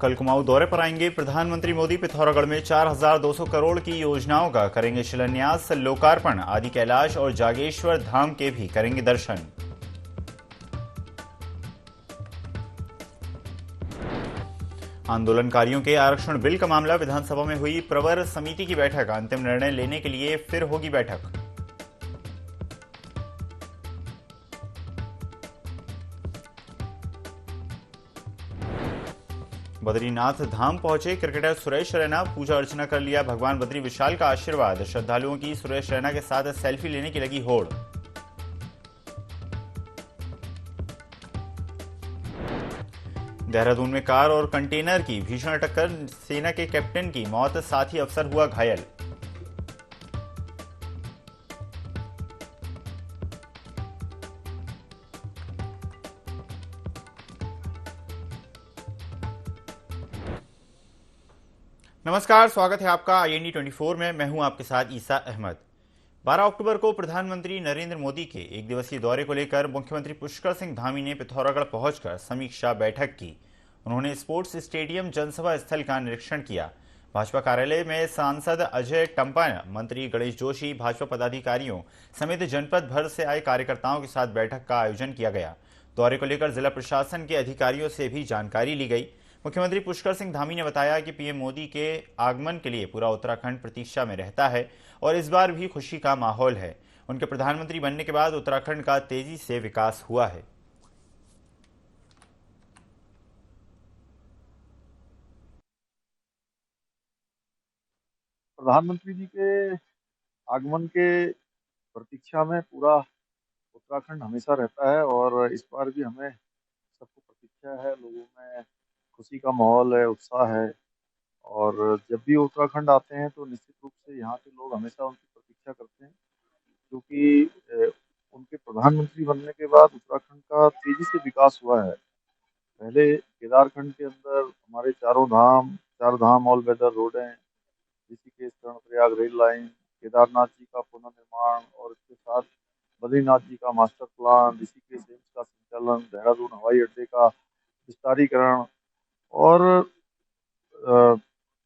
कल कुमाऊं दौरे पर आएंगे प्रधानमंत्री मोदी। पिथौरागढ़ में 4,200 करोड़ की योजनाओं का करेंगे शिलान्यास, लोकार्पण। आदि कैलाश और जागेश्वर धाम के भी करेंगे दर्शन। आंदोलनकारियों के आरक्षण बिल का मामला, विधानसभा में हुई प्रवर समिति की बैठक। अंतिम निर्णय लेने के लिए फिर होगी बैठक। बद्रीनाथ धाम पहुंचे क्रिकेटर सुरेश रैना। पूजा अर्चना कर लिया भगवान बद्री विशाल का आशीर्वाद। श्रद्धालुओं की सुरेश रैना के साथ सेल्फी लेने की लगी होड़। देहरादून में कार और कंटेनर की भीषण टक्कर, सेना के कैप्टन की मौत, साथी अफसर हुआ घायल। नमस्कार, स्वागत है आपका IND 24 में। मैं हूं आपके साथ ईसा अहमद। 12 अक्टूबर को प्रधानमंत्री नरेंद्र मोदी के एक दिवसीय दौरे को लेकर मुख्यमंत्री पुष्कर सिंह धामी ने पिथौरागढ़ पहुंचकर समीक्षा बैठक की। उन्होंने स्पोर्ट्स स्टेडियम जनसभा स्थल का निरीक्षण किया। भाजपा कार्यालय में सांसद अजय टम्पा, मंत्री गणेश जोशी, भाजपा पदाधिकारियों समेत जनपद भर से आए कार्यकर्ताओं के साथ बैठक का आयोजन किया गया। दौरे को लेकर जिला प्रशासन के अधिकारियों से भी जानकारी ली गई। मुख्यमंत्री पुष्कर सिंह धामी ने बताया कि पीएम मोदी के आगमन के लिए पूरा उत्तराखंड प्रतीक्षा में रहता है और इस बार भी खुशी का माहौल है। उनके प्रधानमंत्री बनने के बाद उत्तराखंड का तेजी से विकास हुआ है। प्रधानमंत्री जी के आगमन के प्रतीक्षा में पूरा उत्तराखंड हमेशा रहता है और इस बार भी हमें सबको प्रतीक्षा है। लोगों में खुशी का माहौल है, उत्साह है और जब भी उत्तराखंड आते हैं तो निश्चित रूप से यहाँ के लोग हमेशा उनकी प्रतीक्षा करते हैं, क्योंकि उनके प्रधानमंत्री बनने के बाद उत्तराखंड का तेजी से विकास हुआ है। पहले केदारखंड के अंदर हमारे चार धाम ऑल वेदर रोडें, ऋषिकेश कर्णप्रयाग रेल लाइन, केदारनाथ जी का पुनर्निर्माण और इसके साथ बद्रीनाथ जी का मास्टर प्लान, ऋषिकेश एम्स का संचालन, देहरादून हवाई अड्डे का विस्तारीकरण और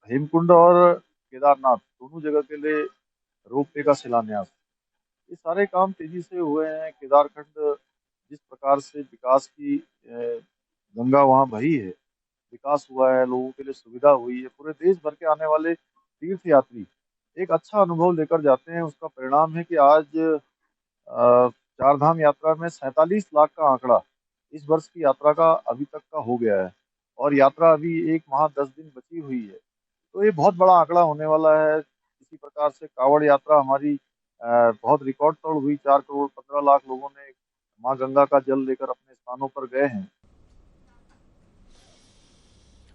हेमकुंड और केदारनाथ दोनों जगह के लिए रोपवे का शिलान्यास, ये सारे काम तेजी से हुए हैं। केदारखंड जिस प्रकार से विकास की गंगा वहाँ बही है, विकास हुआ है, लोगों के लिए सुविधा हुई है, पूरे देश भर के आने वाले तीर्थ यात्री एक अच्छा अनुभव लेकर जाते हैं। उसका परिणाम है कि आज चार धाम यात्रा में 47 लाख का आंकड़ा इस वर्ष की यात्रा का अभी तक का हो गया है और यात्रा अभी 1 माह 10 दिन बची हुई है। तो ये बहुत बड़ा आंकड़ा होने वाला है। इसी प्रकार से कांवड़ यात्रा हमारी बहुत रिकॉर्ड तोड़ हुई। 4 करोड़ 15 लाख लोगों ने माँ गंगा का जल लेकर अपने स्थानों पर गए हैं।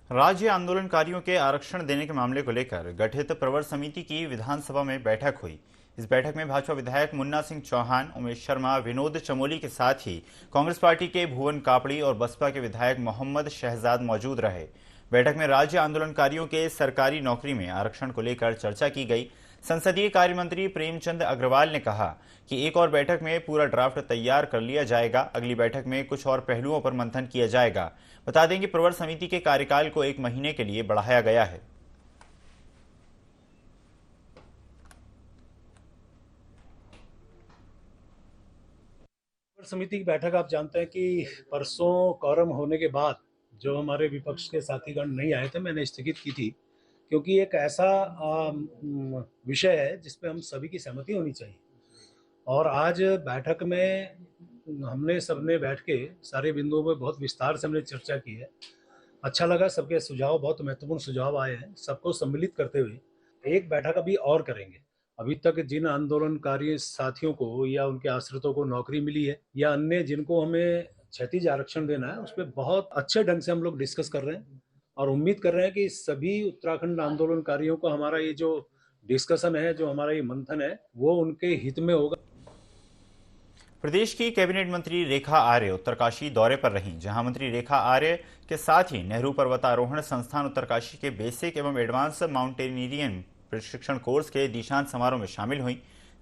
राज्य आंदोलनकारियों के आरक्षण देने के मामले को लेकर गठित प्रवर समिति की विधानसभा में बैठक हुई। इस बैठक में भाजपा विधायक मुन्ना सिंह चौहान, उमेश शर्मा, विनोद चमोली के साथ ही कांग्रेस पार्टी के भुवन कापड़ी और बसपा के विधायक मोहम्मद शहजाद मौजूद रहे। बैठक में राज्य आंदोलनकारियों के सरकारी नौकरी में आरक्षण को लेकर चर्चा की गई। संसदीय कार्य मंत्री प्रेमचंद अग्रवाल ने कहा कि एक और बैठक में पूरा ड्राफ्ट तैयार कर लिया जाएगा। अगली बैठक में कुछ और पहलुओं पर मंथन किया जाएगा। बता दें कि प्रवर समिति के कार्यकाल को 1 महीने के लिए बढ़ाया गया है। प्रवर समिति की बैठक आप जानते हैं कि परसों कोरम होने के बाद जो हमारे विपक्ष के साथीगण नहीं आए थे, मैंने स्थगित की थी, क्योंकि एक ऐसा विषय है जिस पे हम सभी की सहमति होनी चाहिए। और आज बैठक में हमने सबने बैठ के सारे बिंदुओं पर बहुत विस्तार से हमने चर्चा की है। अच्छा लगा, सबके सुझाव बहुत महत्वपूर्ण सुझाव आए हैं। सबको सम्मिलित करते हुए एक बैठक अभी और करेंगे। अभी तक जिन आंदोलनकारी साथियों को या उनके आश्रितों को नौकरी मिली है या अन्य जिनको हमें क्षैतिज आरक्षण देना है, उस पर बहुत अच्छे ढंग से हम लोग डिस्कस कर रहे हैं और उम्मीद कर रहे हैं कि सभी उत्तराखंड आंदोलनकारियों को हमारा ये जो डिस्कशन है, जो हमारा ये मंथन है, वो उनके हित में होगा। प्रदेश की कैबिनेट मंत्री रेखा आर्य उत्तरकाशी दौरे पर रहीं, जहां मंत्री रेखा आर्य के साथ ही नेहरू पर्वतारोहण संस्थान उत्तरकाशी के बेसिक एवं एडवांस माउंटेनियरिंग प्रशिक्षण कोर्स के दीक्षांत समारोह में शामिल हुई।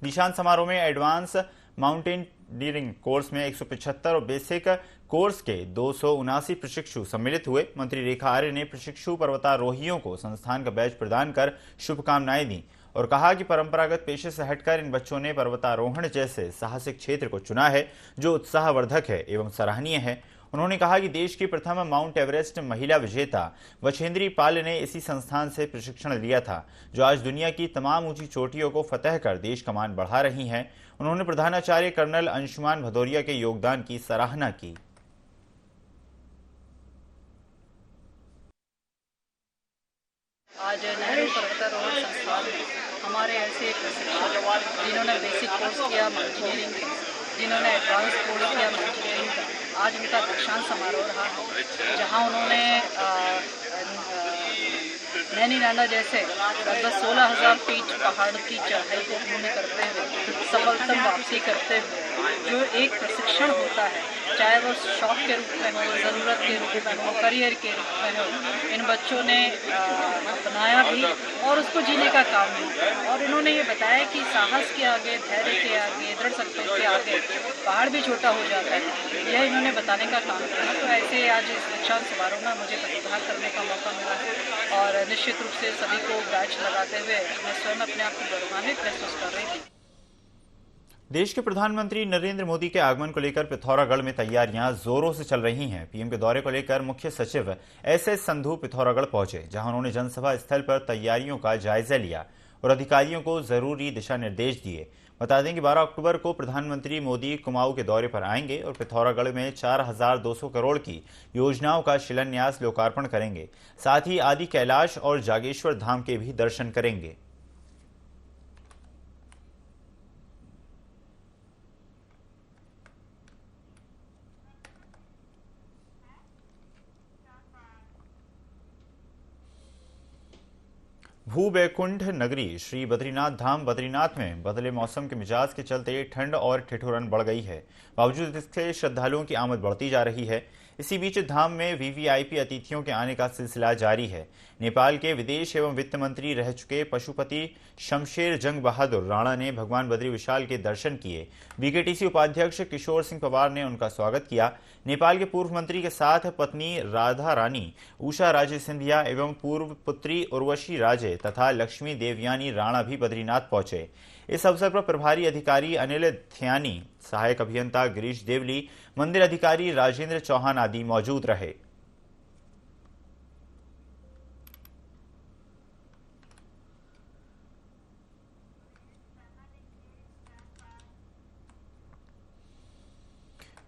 दीक्षांत समारोह में एडवांस माउंटेन इंजीनियरिंग कोर्स में 175 और बेसिक कोर्स के 279 प्रशिक्षु सम्मिलित हुए। मंत्री रेखा आर्य ने प्रशिक्षु पर्वतारोहियों को संस्थान का बैच प्रदान कर शुभकामनाएं दी और कहा कि परंपरागत पेशे से हटकर इन बच्चों ने पर्वतारोहण जैसे साहसिक क्षेत्र को चुना है जो उत्साहवर्धक है एवं सराहनीय है। उन्होंने कहा कि देश की प्रथम माउंट एवरेस्ट महिला विजेता वछेंद्री पाल ने इसी संस्थान से प्रशिक्षण लिया था, जो आज दुनिया की तमाम ऊंची चोटियों को फतह कर देश का मान बढ़ा रही हैं। उन्होंने प्रधानाचार्य कर्नल अंशुमान भदौरिया के योगदान की सराहना की। आज नेहरू पर्वतारोहण संस्थान में हमारे ऐसे प्रशिक्षक जिन्होंने बेसिक कोर्स किया इंजीनियरिंग का, जिन्होंने एडवांस कोर्स किया इंजीनियरिंग का, आज उनका दीक्षांत समारोह रहा है, जहां उन्होंने नैनी नाना जैसे लगभग 16,000 फीट पहाड़ की चढ़ाई को पूर्ण करते हुए सफलतम वापसी करते हुए जो एक प्रशिक्षण होता है, चाहे वो शौक के रूप में हो, ज़रूरत के रूप में हो, करियर के रूप में हो, इन बच्चों ने अपनाया भी और उसको जीने का काम भी। और इन्होंने ये बताया कि साहस के आगे, धैर्य के आगे, दृढ़ संकल्प के आगे पहाड़ भी छोटा हो जाता है, यह इन्होंने बताने का काम किया। तो ऐसे आज इस दीक्षांत समारोह में मुझे प्रतिभाग करने का मौका मिला है और निश्चित रूप से सभी को बैच लगाते हुए मैं स्वयं अपने आप को गौरवान्वित महसूस कर रही थी। देश के प्रधानमंत्री नरेंद्र मोदी के आगमन को लेकर पिथौरागढ़ में तैयारियां जोरों से चल रही हैं। पीएम के दौरे को लेकर मुख्य सचिव एसएस संधू पिथौरागढ़ पहुंचे, जहां उन्होंने जनसभा स्थल पर तैयारियों का जायजा लिया और अधिकारियों को जरूरी दिशा निर्देश दिए। बता दें कि 12 अक्टूबर को प्रधानमंत्री मोदी कुमाऊं के दौरे पर आएंगे और पिथौरागढ़ में 4,200 करोड़ की योजनाओं का शिलान्यास लोकार्पण करेंगे। साथ ही आदि कैलाश और जागेश्वर धाम के भी दर्शन करेंगे। भूबैकुंठ नगरी श्री बद्रीनाथ धाम बद्रीनाथ में बदले मौसम के मिजाज के चलते ठंड और ठिठुरन बढ़ गई है। बावजूद इसके श्रद्धालुओं की आमद बढ़ती जा रही है। इसी बीच धाम में वीवीआईपी अतिथियों के आने का सिलसिला जारी है। नेपाल के विदेश एवं वित्त मंत्री रह चुके पशुपति शमशेर जंग बहादुर राणा ने भगवान बद्री विशाल के दर्शन किए। बीकेटीसी उपाध्यक्ष किशोर सिंह पवार ने उनका स्वागत किया। नेपाल के पूर्व मंत्री के साथ पत्नी राधा रानी उषा राजे सिंधिया एवं पूर्व पुत्री उर्वशी राजे तथा लक्ष्मी देवयानी राणा भी बद्रीनाथ पहुंचे। इस अवसर पर प्रभारी अधिकारी अनिल थ्यानी, सहायक अभियंता गिरीश देवली, मंदिर अधिकारी राजेंद्र चौहान आदि मौजूद रहे।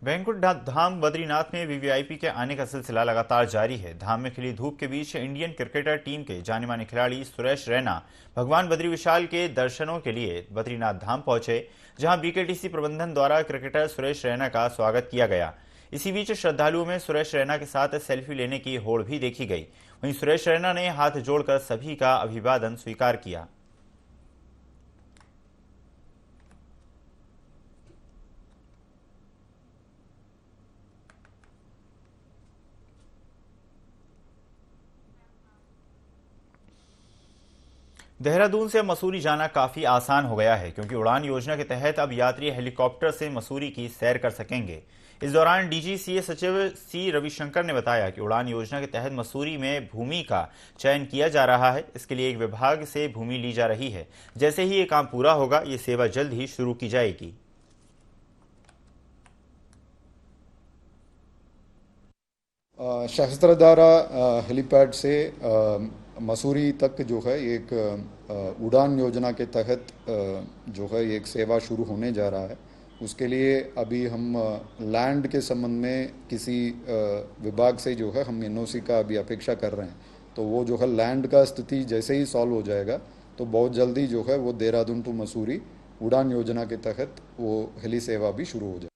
वैकुंठ धाम बद्रीनाथ में वीवीआईपी के आने का सिलसिला लगातार जारी है। धाम में खिली धूप के बीच इंडियन क्रिकेटर टीम के जाने माने खिलाड़ी सुरेश रैना भगवान बद्री विशाल के दर्शनों के लिए बद्रीनाथ धाम पहुंचे, जहां बीकेटीसी प्रबंधन द्वारा क्रिकेटर सुरेश रैना का स्वागत किया गया। इसी बीच श्रद्धालुओं में सुरेश रैना के साथ सेल्फी लेने की होड़ भी देखी गई। वहीं सुरेश रैना ने हाथ जोड़कर सभी का अभिवादन स्वीकार किया। देहरादून से मसूरी जाना काफी आसान हो गया है, क्योंकि उड़ान योजना के तहत अब यात्री हेलीकॉप्टर से मसूरी की सैर कर सकेंगे। इस दौरान डीजीसीए सचिव सी रविशंकर ने बताया कि उड़ान योजना के तहत मसूरी में भूमि का चयन किया जा रहा है। इसके लिए एक विभाग से भूमि ली जा रही है। जैसे ही ये काम पूरा होगा, ये सेवा जल्द ही शुरू की जाएगी। सहस्त्रधारा हेलीपैड से मसूरी तक जो है एक उड़ान योजना के तहत जो है एक सेवा शुरू होने जा रहा है। उसके लिए अभी हम लैंड के संबंध में किसी विभाग से जो है हम एनओसी का अभी अपेक्षा कर रहे हैं। तो वो जो है लैंड का स्थिति जैसे ही सॉल्व हो जाएगा तो बहुत जल्दी जो है वो देहरादून टू मसूरी उड़ान योजना के तहत वो हेली सेवा भी शुरू हो जाएगी।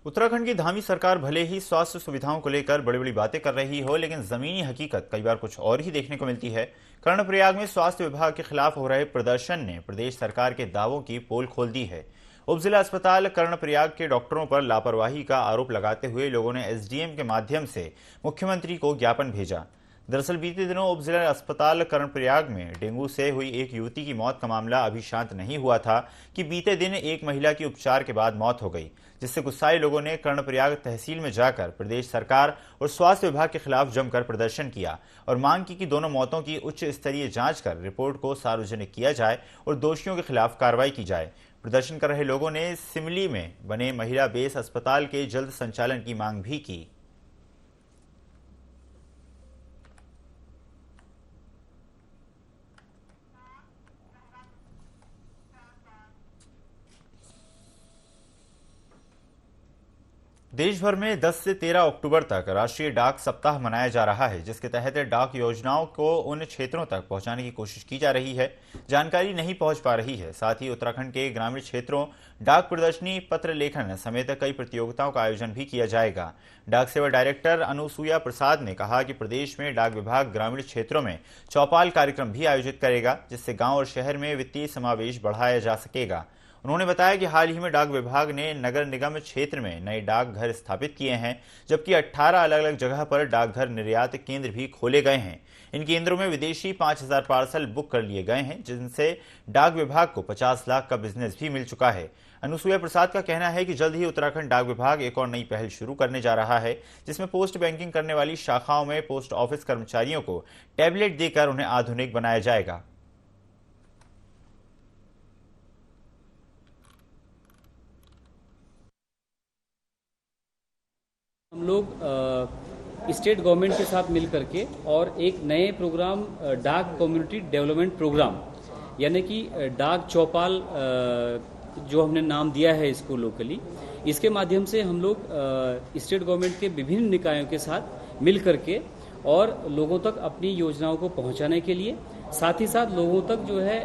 उत्तराखंड की धामी सरकार भले ही स्वास्थ्य सुविधाओं को लेकर बड़ी बड़ी बातें कर रही हो, लेकिन जमीनी हकीकत कई बार कुछ और ही देखने को मिलती है। कर्णप्रयाग में स्वास्थ्य विभाग के खिलाफ हो रहे प्रदर्शन ने प्रदेश सरकार के दावों की पोल खोल दी है। उपजिला अस्पताल कर्णप्रयाग के डॉक्टरों पर लापरवाही का आरोप लगाते हुए लोगों ने एसडीएम के माध्यम से मुख्यमंत्री को ज्ञापन भेजा। दरअसल बीते दिनों उप जिला अस्पताल कर्णप्रयाग में डेंगू से हुई एक युवती की मौत का मामला अभी शांत नहीं हुआ था कि बीते दिन एक महिला की उपचार के बाद मौत हो गई, जिससे गुस्साए लोगों ने कर्णप्रयाग तहसील में जाकर प्रदेश सरकार और स्वास्थ्य विभाग के खिलाफ जमकर प्रदर्शन किया और मांग की कि दोनों मौतों की उच्च स्तरीय जांच कर रिपोर्ट को सार्वजनिक किया जाए और दोषियों के खिलाफ कार्रवाई की जाए। प्रदर्शन कर रहे लोगों ने सिमली में बने महिला बेस अस्पताल के जल्द संचालन की मांग भी की। देश भर में 10 से 13 अक्टूबर तक राष्ट्रीय डाक सप्ताह मनाया जा रहा है, जिसके तहत डाक योजनाओं को उन क्षेत्रों तक पहुंचाने की कोशिश की जा रही है जानकारी नहीं पहुंच पा रही है। साथ ही उत्तराखंड के ग्रामीण क्षेत्रों डाक प्रदर्शनी, पत्र लेखन समेत कई प्रतियोगिताओं का आयोजन भी किया जाएगा। डाक सेवा डायरेक्टर अनुसुईया प्रसाद ने कहा कि प्रदेश में डाक विभाग ग्रामीण क्षेत्रों में चौपाल कार्यक्रम भी आयोजित करेगा, जिससे गाँव और शहर में वित्तीय समावेश बढ़ाया जा सकेगा। उन्होंने बताया कि हाल ही में डाक विभाग ने नगर निगम क्षेत्र में नए डाकघर स्थापित किए हैं, जबकि 18 अलग अलग जगह पर डाकघर निर्यात केंद्र भी खोले गए हैं। इन केंद्रों में विदेशी 5000 पार्सल बुक कर लिए गए हैं, जिनसे डाक विभाग को 50 लाख का बिजनेस भी मिल चुका है। अनुसुईया प्रसाद का कहना है कि जल्द ही उत्तराखंड डाक विभाग एक और नई पहल शुरू करने जा रहा है, जिसमें पोस्ट बैंकिंग करने वाली शाखाओं में पोस्ट ऑफिस कर्मचारियों को टैबलेट देकर उन्हें आधुनिक बनाया जाएगा। हम लोग स्टेट गवर्नमेंट के साथ मिल करके और एक नए प्रोग्राम डाक कम्युनिटी डेवलपमेंट प्रोग्राम यानी कि डाक चौपाल जो हमने नाम दिया है इसको लोकली, इसके माध्यम से हम लोग स्टेट गवर्नमेंट के विभिन्न निकायों के साथ मिल करके और लोगों तक अपनी योजनाओं को पहुंचाने के लिए, साथ ही साथ लोगों तक जो है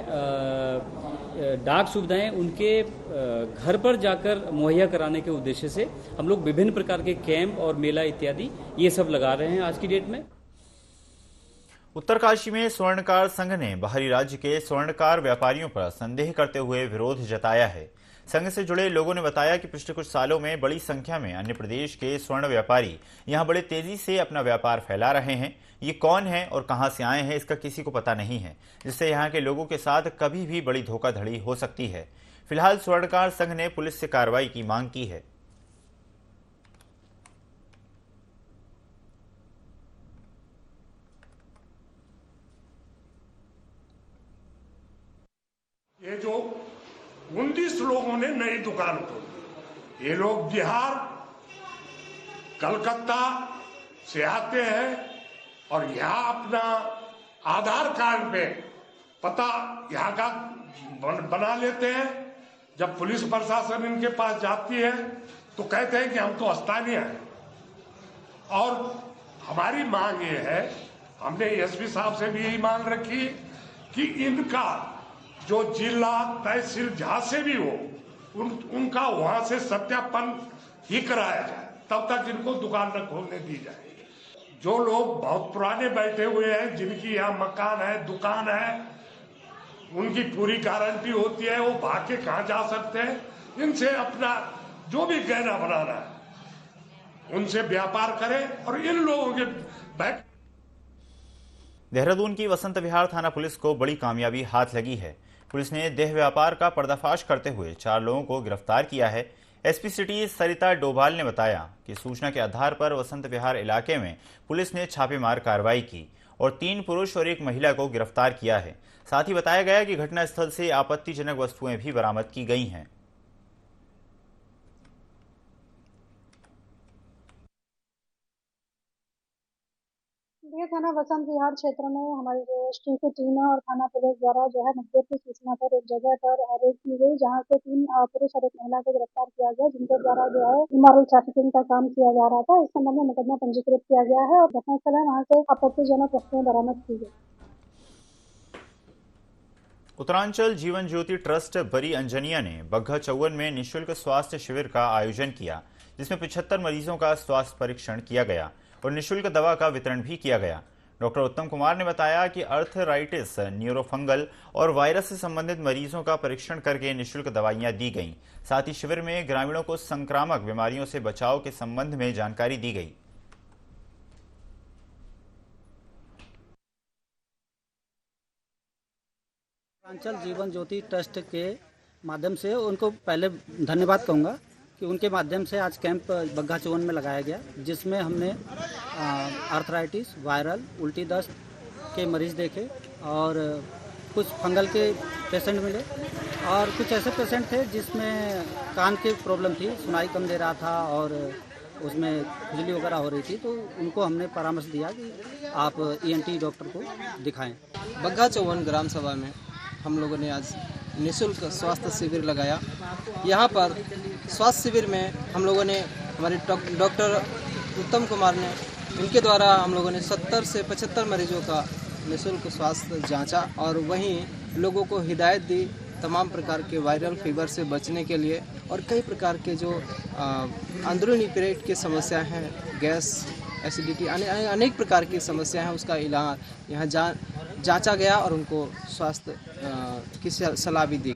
डाक सुविधाएं उनके घर पर जाकर मुहैया कराने के उद्देश्य से हम लोग विभिन्न प्रकार के कैंप और मेला इत्यादि ये सब लगा रहे हैं आज की डेट में। उत्तरकाशी में स्वर्णकार संघ ने बाहरी राज्य के स्वर्णकार व्यापारियों पर संदेह करते हुए विरोध जताया है। संघ से जुड़े लोगों ने बताया कि पिछले कुछ सालों में बड़ी संख्या में अन्य प्रदेश के स्वर्ण व्यापारी यहां बड़े तेजी से अपना व्यापार फैला रहे हैं। ये कौन है और कहां से आए हैं इसका किसी को पता नहीं है, जिससे यहां के लोगों के साथ कभी भी बड़ी धोखाधड़ी हो सकती है। फिलहाल स्वर्णकार संघ ने पुलिस से कार्रवाई की मांग की है। ये जो 19 लोगों ने नई दुकान खोली, ये लोग बिहार, कलकत्ता से आते हैं और यहाँ अपना आधार कार्ड पे पता यहाँ का बना लेते हैं। जब पुलिस प्रशासन इनके पास जाती है तो कहते हैं कि हम तो स्थानीय हैं। और हमारी मांग ये है, हमने एसपी साहब से भी यही मांग रखी कि इनका जो जिला तहसील जहां से भी हो उनका वहां से सत्यापन ही कराया जाए, तब तक इनको दुकान न खोलने दी जाए। जो लोग बहुत पुराने बैठे हुए हैं, जिनकी यहाँ मकान है, दुकान है, उनकी पूरी गारंटी होती है, वो भाग के कहाँ जा सकते हैं। इनसे अपना जो भी गहना बनाना है उनसे व्यापार करें और इन लोगों के बैठ। देहरादून की वसंत विहार थाना पुलिस को बड़ी कामयाबी हाथ लगी है। पुलिस ने देह व्यापार का पर्दाफाश करते हुए 4 लोगों को गिरफ्तार किया है। एसपी सिटी सरिता डोभाल ने बताया कि सूचना के आधार पर वसंत विहार इलाके में पुलिस ने छापेमार कार्रवाई की और 3 पुरुष और 1 महिला को गिरफ्तार किया है। साथ ही बताया गया कि घटनास्थल से आपत्तिजनक वस्तुएं भी बरामद की गई हैं। ये थाना वसंत विहार क्षेत्र में हमारी जो एसटी की टीम है और थाना पुलिस द्वारा जो है मुखबिर की सूचना पर एक जगह पर रेड की गई, जहां से 3 पुरुष और 1 महिला को गिरफ्तार किया गया, जिनके द्वारा जो है इमोरल ट्रैफिकिंग का काम किया जा रहा था। इस संबंध में मुकदमा पंजीकृत किया गया है और घटनास्थल है वहां से आपत्तिजनक वस्तुएं बरामद की गई। उत्तरांचल जीवन ज्योति ट्रस्ट बरी अंजनिया ने बग्घा चौवन में निःशुल्क स्वास्थ्य शिविर का आयोजन किया, जिसमें 75 मरीजों का स्वास्थ्य परीक्षण किया गया और निःशुल्क दवा का वितरण भी किया गया। डॉक्टर उत्तम कुमार ने बताया कि अर्थराइटिस, न्यूरोफंगल और वायरस से संबंधित मरीजों का परीक्षण करके निःशुल्क दवाइयां दी गईं। साथ ही शिविर में ग्रामीणों को संक्रामक बीमारियों से बचाव के संबंध में जानकारी दी गई। अंचल जीवन ज्योति ट्रस्ट के माध्यम से उनको पहले धन्यवाद कहूँगा कि उनके माध्यम से आज कैंप बग्घा चौवन में लगाया गया, जिसमें हमने आर्थराइटिस, वायरल, उल्टी दस्त के मरीज़ देखे और कुछ फंगल के पेशेंट मिले और कुछ ऐसे पेशेंट थे जिसमें कान की प्रॉब्लम थी, सुनाई कम दे रहा था और उसमें खुजली वगैरह हो रही थी, तो उनको हमने परामर्श दिया कि आप ENT डॉक्टर को दिखाएं। बग्घा चौवन ग्राम सभा में हम लोगों ने आज निःशुल्क स्वास्थ्य शिविर लगाया। यहाँ पर स्वास्थ्य शिविर में हम लोगों ने हमारे डॉक्टर उत्तम कुमार ने, इनके द्वारा हम लोगों ने 70 से 75 मरीजों का निःशुल्क स्वास्थ्य जांचा और वहीं लोगों को हिदायत दी तमाम प्रकार के वायरल फीवर से बचने के लिए और कई प्रकार के जो अंदरूनी पेट की समस्या हैं, गैस, एसिडिटी, अनेक प्रकार की समस्या हैं, उसका इलाज यहाँ जांचा गया और उनको स्वास्थ्य की सलाह भी दी।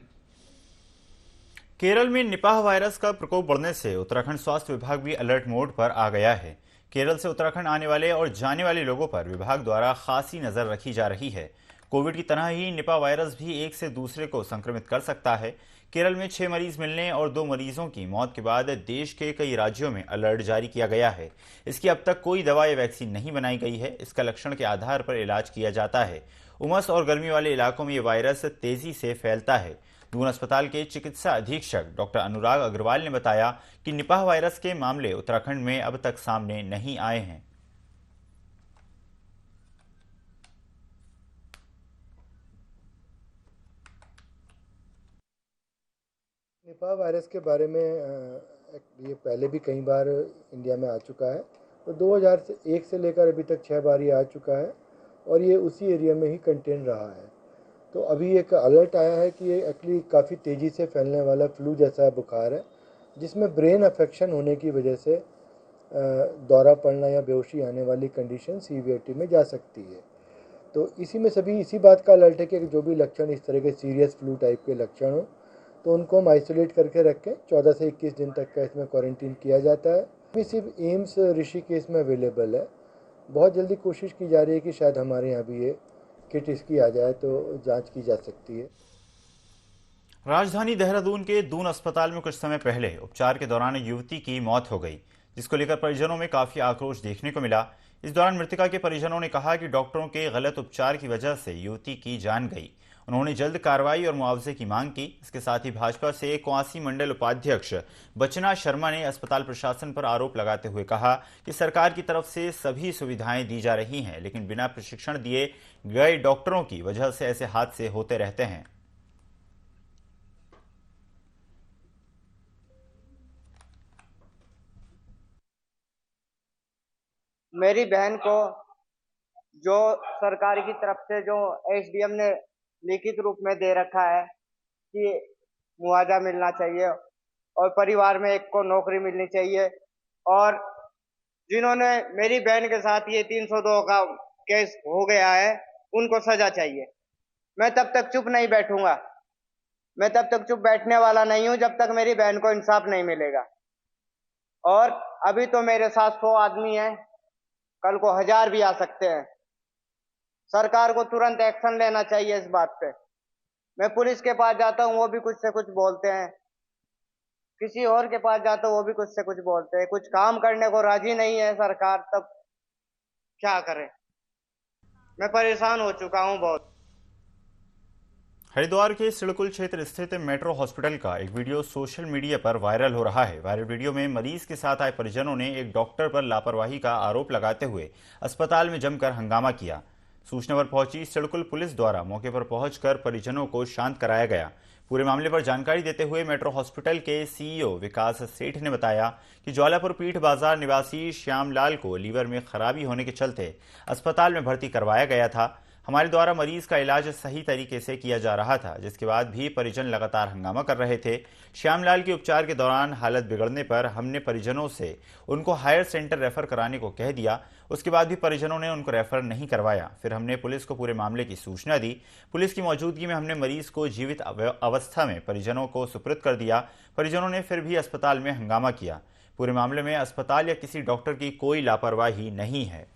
केरल में निपाह वायरस का प्रकोप बढ़ने से उत्तराखंड स्वास्थ्य विभाग भी अलर्ट मोड पर आ गया है। केरल से उत्तराखंड आने वाले और जाने वाले लोगों पर विभाग द्वारा खासी नजर रखी जा रही है। कोविड की तरह ही निपाह वायरस भी एक से दूसरे को संक्रमित कर सकता है। केरल में 6 मरीज मिलने और 2 मरीजों की मौत के बाद देश के कई राज्यों में अलर्ट जारी किया गया है। इसकी अब तक कोई दवा या वैक्सीन नहीं बनाई गई है। इसका लक्षण के आधार पर इलाज किया जाता है। उमस और गर्मी वाले इलाकों में ये वायरस तेजी से फैलता है। दून अस्पताल के चिकित्सा अधीक्षक डॉक्टर अनुराग अग्रवाल ने बताया कि निपाह वायरस के मामले उत्तराखंड में अब तक सामने नहीं आए हैं। निपाह वायरस के बारे में ये पहले भी कई बार इंडिया में आ चुका है, तो 2001 से लेकर अभी तक 6 बार ये आ चुका है और ये उसी एरिया में ही कंटेन रहा है। तो अभी एक अलर्ट आया है कि ये एक्चुअली काफ़ी तेज़ी से फैलने वाला फ्लू जैसा बुखार है, जिसमें ब्रेन अफेक्शन होने की वजह से दौरा पड़ना या बेहोशी आने वाली कंडीशन सीवियरिटी में जा सकती है। तो इसी में सभी इसी बात का अलर्ट है कि जो भी लक्षण इस तरह के सीरियस फ्लू टाइप के लक्षण हो तो उनको हम आइसोलेट करके रखें। 14 से 21 दिन तक का इसमें क्वारंटीन किया जाता है। अभी सिर्फ एम्स ऋषिकेश में अवेलेबल है। बहुत जल्दी कोशिश की जा रही है कि शायद हमारे यहाँ भी ये किट इसकी आ जाए तो जांच की जा सकती है। राजधानी देहरादून के दून अस्पताल में कुछ समय पहले उपचार के दौरान युवती की मौत हो गई, जिसको लेकर परिजनों में काफी आक्रोश देखने को मिला। इस दौरान मृतका के परिजनों ने कहा कि डॉक्टरों के गलत उपचार की वजह से युवती की जान गई। उन्होंने जल्द कार्रवाई और मुआवजे की मांग की। इसके साथ ही भाजपा से कुआसी मंडल उपाध्यक्ष बचना शर्मा ने अस्पताल प्रशासन पर आरोप लगाते हुए कहा कि सरकार की तरफ से सभी सुविधाएं दी जा रही हैं, लेकिन बिना प्रशिक्षण दिए गए डॉक्टरों की वजह से ऐसे हादसे होते रहते हैं। मेरी बहन को जो सरकार की तरफ से जो SDM ने लिखित रूप में दे रखा है कि मुआवजा मिलना चाहिए और परिवार में एक को नौकरी मिलनी चाहिए, और जिन्होंने मेरी बहन के साथ ये 302 का केस हो गया है उनको सजा चाहिए। मैं तब तक चुप नहीं बैठूंगा, मैं तब तक चुप बैठने वाला नहीं हूं जब तक मेरी बहन को इंसाफ नहीं मिलेगा। और अभी तो मेरे साथ 100 आदमी हैं, कल को 1000 भी आ सकते हैं। सरकार को तुरंत एक्शन लेना चाहिए इस बात पे। मैं पुलिस के पास जाता हूँ वो भी कुछ से कुछ बोलते हैं, किसी और के पास जाता हूँ वो भी कुछ से कुछ बोलते हैं। कुछ काम करने को राजी नहीं है सरकार, तब क्या करे। मैं परेशान हो चुका हूँ बहुत। हरिद्वार के सिड़कुल क्षेत्र स्थित मेट्रो हॉस्पिटल का एक वीडियो सोशल मीडिया पर वायरल हो रहा है। वायरल वीडियो में मरीज के साथ आए परिजनों ने एक डॉक्टर पर लापरवाही का आरोप लगाते हुए अस्पताल में जमकर हंगामा किया। सूचना पर पहुंची सिड़कुल पुलिस द्वारा मौके पर पहुंचकर परिजनों को शांत कराया गया। पूरे मामले पर जानकारी देते हुए मेट्रो हॉस्पिटल के CEO विकास सेठ ने बताया कि ज्वालापुर पीठ बाजार निवासी श्यामलाल को लीवर में खराबी होने के चलते अस्पताल में भर्ती करवाया गया था। हमारे द्वारा मरीज का इलाज सही तरीके से किया जा रहा था, जिसके बाद भी परिजन लगातार हंगामा कर रहे थे। श्यामलाल के उपचार के दौरान हालत बिगड़ने पर हमने परिजनों से उनको हायर सेंटर रेफर कराने को कह दिया। उसके बाद भी परिजनों ने उनको रेफर नहीं करवाया। फिर हमने पुलिस को पूरे मामले की सूचना दी। पुलिस की मौजूदगी में हमने मरीज को जीवित अवस्था में परिजनों को सुपुर्द कर दिया। परिजनों ने फिर भी अस्पताल में हंगामा किया। पूरे मामले में अस्पताल या किसी डॉक्टर की कोई लापरवाही नहीं है।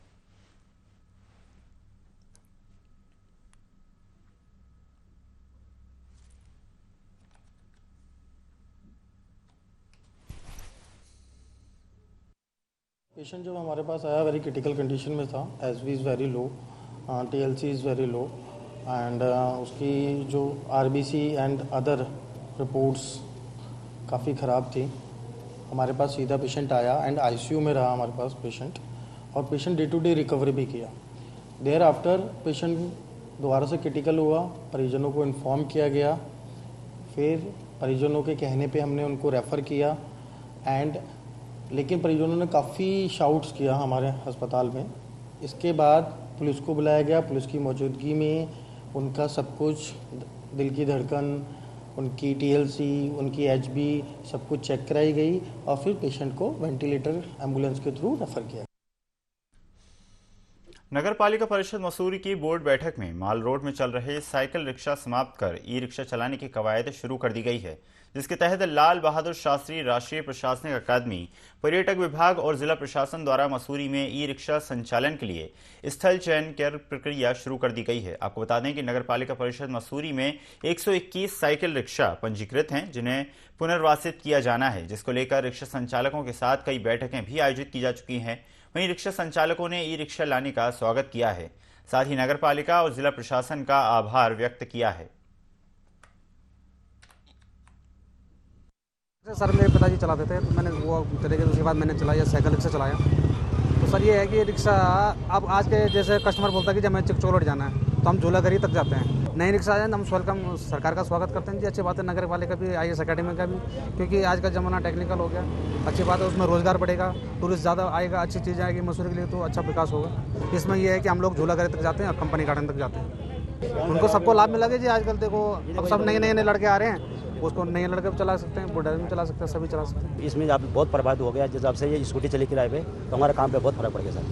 पेशेंट जब हमारे पास आया वेरी क्रिटिकल कंडीशन में था, SV is very low, TLC is very low and उसकी जो आरबीसी एंड अदर रिपोर्ट्स काफ़ी ख़राब थी। हमारे पास सीधा पेशेंट आया एंड आईसीयू में रहा हमारे पास पेशेंट, और patient day to day recovery भी किया। देयर आफ्टर पेशेंट दोबारा से क्रिटिकल हुआ, परिजनों को इन्फॉर्म किया गया, फिर परिजनों के कहने पे हमने उनको रेफ़र किया एंड लेकिन परिजनों ने काफ़ी शाउट्स किया हमारे अस्पताल में। इसके बाद पुलिस को बुलाया गया, पुलिस की मौजूदगी में उनका सब कुछ, दिल की धड़कन, उनकी टीएलसी, उनकी एचबी सब कुछ चेक कराई गई और फिर पेशेंट को वेंटिलेटर एम्बुलेंस के थ्रू रेफर किया। नगर पालिका परिषद मसूरी की बोर्ड बैठक में माल रोड में चल रहे साइकिल रिक्शा समाप्त कर ई रिक्शा चलाने की कवायद शुरू कर दी गई है, जिसके तहत लाल बहादुर शास्त्री राष्ट्रीय प्रशासनिक अकादमी, पर्यटक विभाग और जिला प्रशासन द्वारा मसूरी में ई रिक्शा संचालन के लिए स्थल चयन कर प्रक्रिया शुरू कर दी गई है। आपको बता दें कि नगर पालिका परिषद मसूरी में 121 साइकिल रिक्शा पंजीकृत हैं, जिन्हें पुनर्वासित किया जाना है, जिसको लेकर रिक्शा संचालकों के साथ कई बैठकें भी आयोजित की जा चुकी हैं। वहीं रिक्शा संचालकों ने ई रिक्शा लाने का स्वागत किया है, साथ ही नगर पालिका और जिला प्रशासन का आभार व्यक्त किया है। सर मेरे पिताजी चलाते थे, तो मैंने वो चले गए, उसके बाद मैंने चलाया, साइकिल रिक्शा चलाया। तो सर ये है कि रिक्शा अब आज के जैसे कस्टमर बोलता है कि जब मैं चिकचौलट जाना है तो हम झूलाघरी तक जाते हैं। नई रिक्शा आए हम वेलकम, सरकार का स्वागत करते हैं जी। अच्छी बात है, नगर पालिका भी, IAS अकेडमी का भी, क्योंकि आज का ज़माना टेक्निकल हो गया। अच्छी बात है, उसमें रोज़गार बढ़ेगा, टूरिस्ट ज़्यादा आएगा, अच्छी चीज़ आएगी मसूरी के लिए, तो अच्छा विकास होगा। इसमें यह है कि हम लोग झूलाघरी तक जाते हैं और कंपनी गार्डन तक जाते हैं, उनको सबको लाभ मिला जी। आजकल देखो अब सब नए नए लड़के आ रहे हैं, उसको नए लड़के भी चला सकते हैं, बुढ़ा भी चला सकते हैं, सभी चला सकते हैं। इसमें आप बहुत प्रभावित हो गया जब से ये स्कूटी चली किराए पे, तो हमारे काम पे बहुत फर्क पड़ गया सर।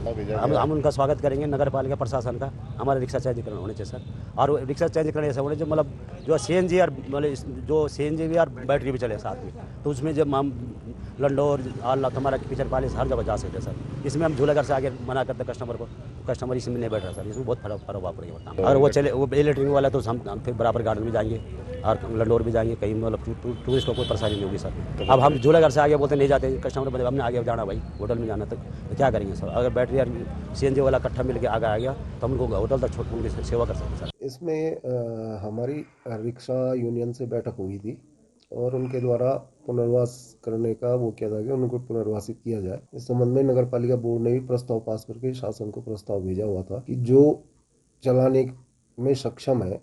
हम उनका स्वागत करेंगे, नगर पालिका प्रशासन का। हमारे रिक्शा चयन होने चाहिए सर, और रिक्शा चयन करने ऐसा होने चाहिए मतलब जो CNG और मतलब जो CNG भी और बैटरी भी चले साथ में, तो उसमें जब हम लंडोर और हमारा किचन पैलेस हर जगह जा सकते हैं सर। इसमें हम झूलाघर से आगे मना करते हैं कस्टमर को, कस्टमर इसमें नहीं बैठ रहा सर, इसमें बहुत फर्क पड़ेगा। और वो चले, वो इलेक्ट्रिक वाला तो हम फिर बराबर गार्डन में जाएंगे और लंडोर भी जाएंगे, कहीं मतलब टूरिस्ट को कोई परेशानी नहीं होगी सर। अब हम झूलाघर से आगे बोलते नहीं जाते, कस्टमर बोलते हमने आगे जाना भाई, होटल में जाना, तो क्या करेंगे सर? अगर बैटरी और CNG वाला इकट्ठा मिल के आगे आ गया तो हम उनको होटल तक छोड़ उनकी सेवा कर सकते सर। इसमें हमारी रिक्शा यूनियन से बैठक हुई थी और उनके द्वारा पुनर्वास करने का वो किया था कि उनको पुनर्वासित किया जाए। इस संबंध में नगर पालिका बोर्ड ने भी प्रस्ताव पास करके शासन को प्रस्ताव भेजा हुआ था कि जो चलाने में सक्षम है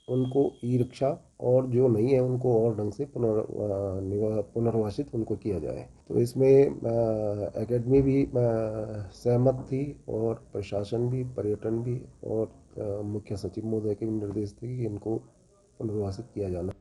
उनको ई रिक्शा, और जो नहीं है उनको और ढंग से पुनर्वासित उनको किया जाए। तो इसमें एकेडमी भी सहमत थी और प्रशासन भी, पर्यटन भी, और मुख्य सचिव महोदय के भी निर्देश थे कि इनको पुनर्वासित किया जाना।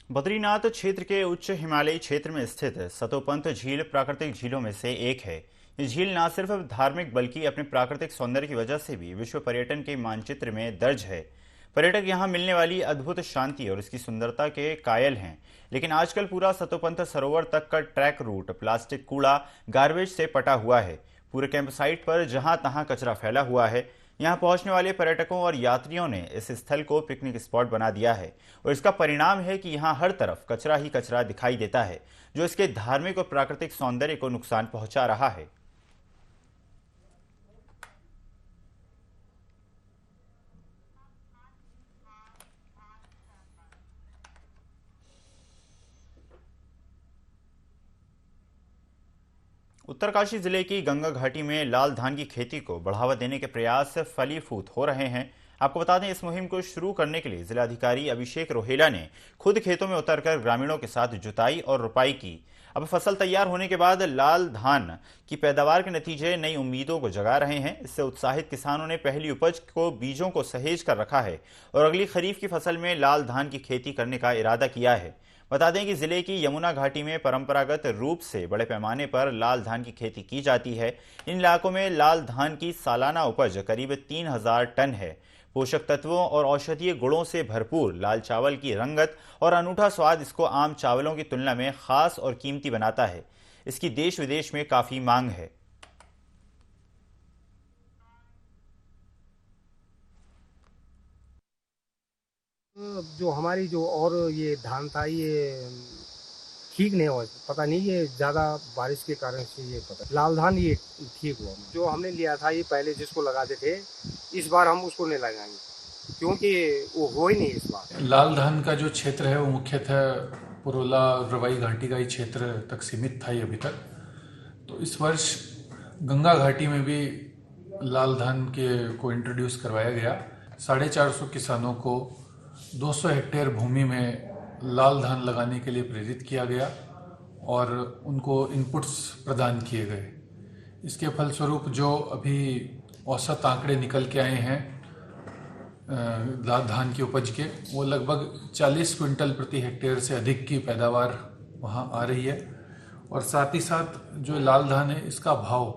बद्रीनाथ क्षेत्र के उच्च हिमालयी क्षेत्र में स्थित सतोपंथ झील प्राकृतिक झीलों में से एक है। ये झील न सिर्फ धार्मिक बल्कि अपने प्राकृतिक सौंदर्य की वजह से भी विश्व पर्यटन के मानचित्र में दर्ज है। पर्यटक यहाँ मिलने वाली अद्भुत शांति और इसकी सुंदरता के कायल हैं, लेकिन आजकल पूरा सतोपंथ सरोवर तक का ट्रैक रूट प्लास्टिक, कूड़ा, गार्बेज से पटा हुआ है। पूरे कैंप साइट पर जहां तहां कचरा फैला हुआ है। यहाँ पहुंचने वाले पर्यटकों और यात्रियों ने इस स्थल को पिकनिक स्पॉट बना दिया है, और इसका परिणाम है कि यहाँ हर तरफ कचरा ही कचरा दिखाई देता है, जो इसके धार्मिक और प्राकृतिक सौंदर्य को नुकसान पहुंचा रहा है। उत्तरकाशी जिले की गंगा घाटी में लाल धान की खेती को बढ़ावा देने के प्रयास फलीफूट हो रहे हैं। आपको बता दें, इस मुहिम को शुरू करने के लिए जिलाधिकारी अभिषेक रोहेला ने खुद खेतों में उतरकर ग्रामीणों के साथ जुताई और रुपाई की। अब फसल तैयार होने के बाद लाल धान की पैदावार के नतीजे नई उम्मीदों को जगा रहे हैं। इससे उत्साहित किसानों ने पहली उपज को बीजों को सहेज कर रखा है और अगली खरीफ की फसल में लाल धान की खेती करने का इरादा किया है। बता दें कि जिले की यमुना घाटी में परंपरागत रूप से बड़े पैमाने पर लाल धान की खेती की जाती है। इन इलाकों में लाल धान की सालाना उपज करीब 3000 टन है। पोषक तत्वों और औषधीय गुणों से भरपूर लाल चावल की रंगत और अनूठा स्वाद इसको आम चावलों की तुलना में खास और कीमती बनाता है। इसकी देश विदेश में काफी मांग है। जो हमारी जो और ये धान था, ये ठीक नहीं हुआ, पता नहीं ये ज़्यादा बारिश के कारण से ये पता। लाल धान ये ठीक हुआ, जो हमने लिया था ये पहले जिसको लगाते थे, इस बार हम उसको नहीं लगाएंगे क्योंकि वो हो ही नहीं इस बार। लाल धान का जो क्षेत्र है वो मुख्यतः पुरोला और रवाई घाटी का ही क्षेत्र तक सीमित था अभी तक। तो इस वर्ष गंगा घाटी में भी लाल धान को इंट्रोड्यूस करवाया गया। 450 किसानों को 200 हेक्टेयर भूमि में लाल धान लगाने के लिए प्रेरित किया गया और उनको इनपुट्स प्रदान किए गए। इसके फलस्वरूप जो अभी औसत आंकड़े निकल के आए हैं धान की उपज के, वो लगभग 40 क्विंटल प्रति हेक्टेयर से अधिक की पैदावार वहाँ आ रही है। और साथ ही साथ जो लाल धान है इसका भाव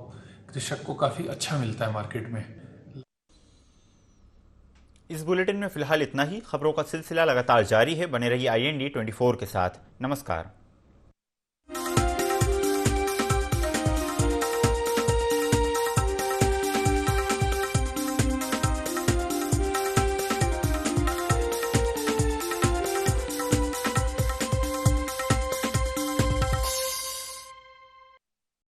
कृषक को काफ़ी अच्छा मिलता है मार्केट में। इस बुलेटिन में फिलहाल इतना ही। खबरों का सिलसिला लगातार जारी है, बने रहिए IND 24 के साथ। नमस्कार।